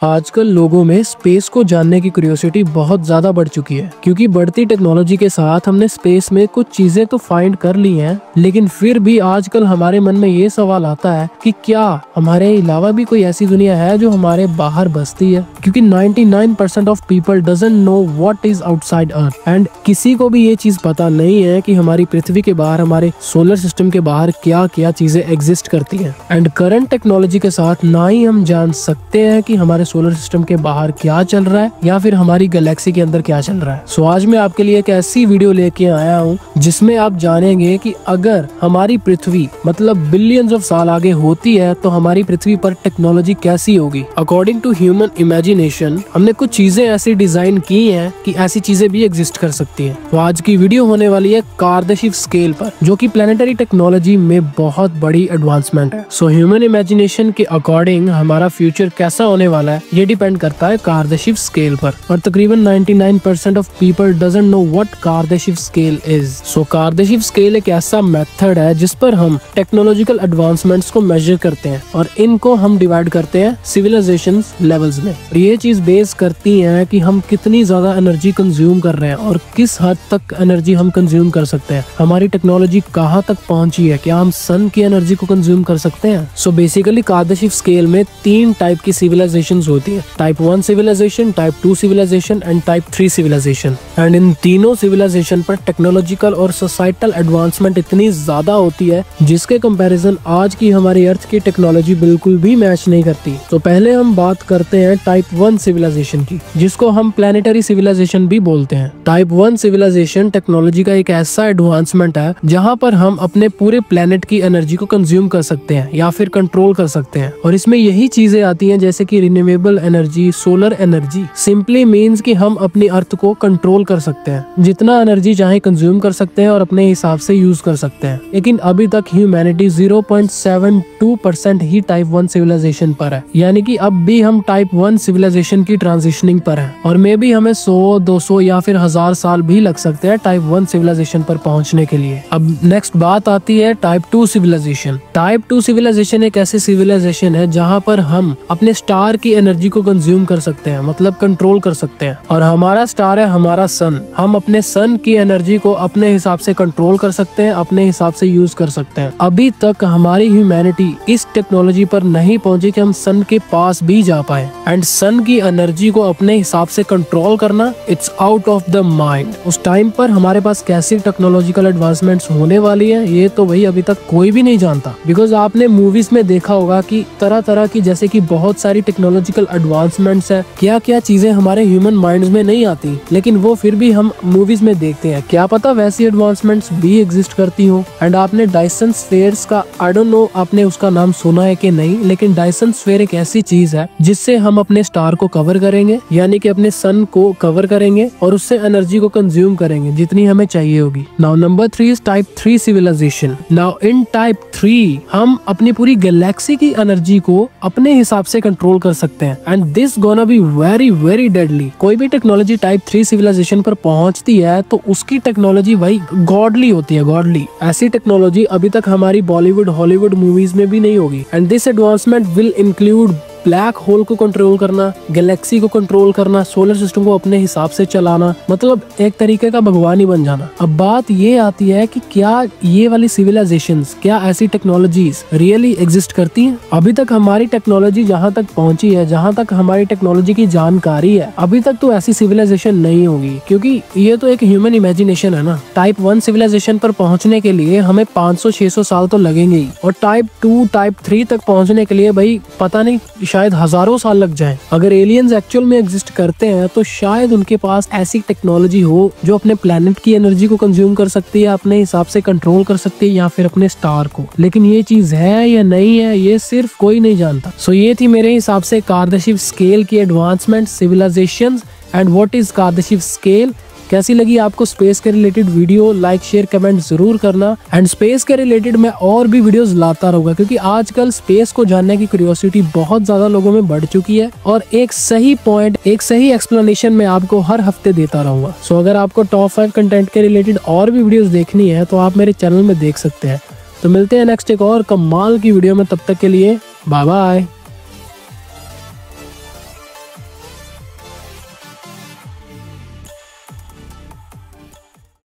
आजकल लोगों में स्पेस को जानने की क्यूरियोसिटी बहुत ज्यादा बढ़ चुकी है, क्योंकि बढ़ती टेक्नोलॉजी के साथ हमने स्पेस में कुछ चीजें तो फाइंड कर ली हैं, लेकिन फिर भी आजकल हमारे मन में ये सवाल आता है कि क्या हमारे अलावा भी कोई ऐसी दुनिया है जो हमारे बाहर बसती है। क्योंकि 99% of people doesn't know what is outside earth, and किसी को भी ये चीज पता नहीं है कि हमारी पृथ्वी के बाहर, हमारे सोलर सिस्टम के बाहर क्या क्या चीजें एग्जिस्ट करती हैं। एंड करंट टेक्नोलॉजी के साथ ना ही हम जान सकते हैं कि हमारे सोलर सिस्टम के बाहर क्या चल रहा है या फिर हमारी गैलेक्सी के अंदर क्या चल रहा है। सो आज मैं आपके लिए एक ऐसी वीडियो लेके आया हूँ जिसमें आप जानेंगे कि अगर हमारी पृथ्वी मतलब बिलियंस ऑफ साल आगे होती है तो हमारी पृथ्वी पर टेक्नोलॉजी कैसी होगी। अकॉर्डिंग टू ह्यूमन इमेजिनेशन हमने कुछ चीजें ऐसी डिजाइन की हैं कि ऐसी चीजें भी एग्जिस्ट कर सकती हैं। तो आज की वीडियो होने वाली है कार्दाशिव स्केल पर, जो कि प्लेनेटरी टेक्नोलॉजी में बहुत बड़ी एडवांसमेंट है। सो ह्यूमन इमेजिनेशन के अकॉर्डिंग हमारा फ्यूचर कैसा होने वाला है ये डिपेंड करता है कार्दाशिव स्केल पर, और तकरीबन 99% of people doesn't know what Kardashev scale is. So Kardashev scale एक ऐसा मेथड है जिस पर हम टेक्नोलॉजिकल एडवांसमेंट्स को मेजर करते हैं और इनको हम डिवाइड करते हैं सिविलाइजेशन लेवल्स में। और ये चीज बेस करती है कि हम कितनी ज्यादा एनर्जी कंज्यूम कर रहे हैं और किस हद तक एनर्जी हम कंज्यूम कर सकते हैं। हमारी टेक्नोलॉजी कहाँ तक पहुंची है, क्या हम सन की एनर्जी को कंज्यूम कर सकते हैं। सो बेसिकली कार्दाशिव स्केल में 3 टाइप की सिविलाइजेशन होती है, type 1 civilization, type 2 civilization and type 3 civilization. And in तीनों सिविलाइजेशन पर टेक्नोलॉजिकल और सोसाइटल एडवांसमेंट इतनी ज्यादा होती है जिसके कंपैरिजन आज की हमारी अर्थ की टेक्नोलॉजी बिल्कुल भी मैच नहीं करती। तो पहले हम बात करते हैं टाइप 1 सिविलाइजेशन की, जिसको हम प्लेनेटरी सिविलाइजेशन भी बोलते हैं। टाइप 1 सिविलाइजेशन टेक्नोलॉजी का एक ऐसा एडवांसमेंट है जहाँ पर हम अपने पूरे प्लेनेट की एनर्जी को कंज्यूम कर सकते हैं या फिर कंट्रोल कर सकते हैं। और इसमें यही चीजें आती हैं जैसे कि renewable energy, solar energy. Simply means कि हम अपनी अर्थ को कंट्रोल कर सकते हैं, जितना एनर्जी चाहे कंज्यूम कर सकते हैं और अपने हिसाब से यूज कर सकते हैं। लेकिन अभी तक ह्यूमैनिटी 0.72% ही टाइप 1 सिविलाइजेशन पर है, यानी कि अब भी हम टाइप 1 सिविलाइजेशन की ट्रांजिशनिंग पर है, और मे भी हमें 100, 200 या फिर 1000 साल भी लग सकते हैं टाइप 1 सिविलाइजेशन पर पहुंचने के लिए। अब नेक्स्ट बात आती है टाइप 2 सिविलाइजेशन। टाइप 2 सिविलाइजेशन एक ऐसी सिविलाइजेशन है जहाँ पर हम अपने स्टार की एनर्जी को कंज्यूम कर सकते हैं, मतलब कंट्रोल कर सकते हैं। और हमारा स्टार है हमारा सन, हम अपने सन की एनर्जी को अपने हिसाब से कंट्रोल कर सकते हैं, अपने हिसाब से यूज कर सकते हैं। अभी तक हमारी ह्यूमैनिटी इस टेक्नोलॉजी पर नहीं पहुंची कि हम सन के पास भी जा पाए। एंड सन की एनर्जी को अपने हिसाब से कंट्रोल करना, it's out of the mind. उस टाइम पर हमारे पास कैसी टेक्नोलॉजिकल एडवांसमेंट्स होने वाली है ये तो भाई अभी तक कोई भी नहीं जानता। बिकॉज आपने मूवीज में देखा होगा कि तरह तरह की, जैसे कि बहुत सारी टेक्नोलॉजिकल एडवांसमेंट्स है, क्या क्या चीजें हमारे ह्यूमन माइंड्स में नहीं आती, लेकिन वो फिर भी हम मूवीज में देखते हैं। क्या पता वैसी एडवांसमेंट्स भी एग्जिस्ट करती हो। एंड आपने डायसन स्फीयर्स का, आई डोंट नो आपने उसका नाम सुना है कि नहीं, लेकिन डायसन स्फीयर एक ऐसी चीज है जिससे हम अपने स्टार को कवर करेंगे, यानी कि अपने सन को कवर करेंगे और उससे एनर्जी को कंज्यूम करेंगे जितनी हमें चाहिए होगी। Now number 3 is type 3 civilization. Now in type 3 हम अपनी पूरी गैलेक्सी की एनर्जी को अपने हिसाब से कंट्रोल कर सकते हैं, and this gonna be very very deadly. कोई भी टेक्नोलॉजी टाइप 3 सिविलाइजेशन पर पहुंचती है तो उसकी टेक्नोलॉजी भाई गॉडली होती है, गॉडली। ऐसी टेक्नोलॉजी अभी तक हमारी बॉलीवुड, हॉलीवुड मूवीज में भी नहीं होगी। And this advancement will include black hole को कंट्रोल करना, गैलेक्सी को कंट्रोल करना, सोलर सिस्टम को अपने हिसाब से चलाना, मतलब एक तरीके का भगवान ही बन जाना। अब बात ये आती है कि क्या ये वाली सिविलाइजेशंस, क्या ऐसी टेक्नोलॉजीज रियली एग्जिस्ट करती हैं। अभी तक हमारी टेक्नोलॉजी जहाँ तक पहुंची है, जहाँ तक हमारी टेक्नोलॉजी की जानकारी है, अभी तक तो ऐसी सिविलाइजेशन नहीं होगी, क्योंकि ये तो एक ह्यूमन इमेजिनेशन है ना। टाइप 1 सिविलाइजेशन पर पहुंचने के लिए हमें 500-600 साल तो लगेंगे ही, और टाइप 2, टाइप 3 तक पहुंचने के लिए भाई पता नहीं, शायद हजारों साल लग जाएं। अगर एलियंस एक्चुअल में एग्जिस्ट करते हैं तो शायद उनके पास ऐसी टेक्नोलॉजी हो जो अपने प्लेनेट की एनर्जी को कंज्यूम कर सकती है, अपने हिसाब से कंट्रोल कर सकती है, या फिर अपने स्टार को। लेकिन ये चीज है या नहीं है ये सिर्फ कोई नहीं जानता। सो ये थी मेरे हिसाब से कार्दाशिव स्केल की advancement, civilizations and what is Kardashev scale. कैसी लगी आपको स्पेस के रिलेटेड वीडियो? लाइक, शेयर, कमेंट जरूर करना। एंड स्पेस के रिलेटेड मैं और भी वीडियोस लाता रहूंगा, क्योंकि आजकल स्पेस को जानने की क्यूरियोसिटी बहुत ज्यादा लोगों में बढ़ चुकी है, और एक सही पॉइंट, एक सही एक्सप्लेनेशन मैं आपको हर हफ्ते देता रहूंगा। सो अगर आपको टॉप 5 कंटेंट के रिलेटेड और भी वीडियोस देखनी है तो आप मेरे चैनल में देख सकते हैं। तो मिलते हैं नेक्स्ट एक और कमाल की वीडियो में, तब तक के लिए बाय बाय।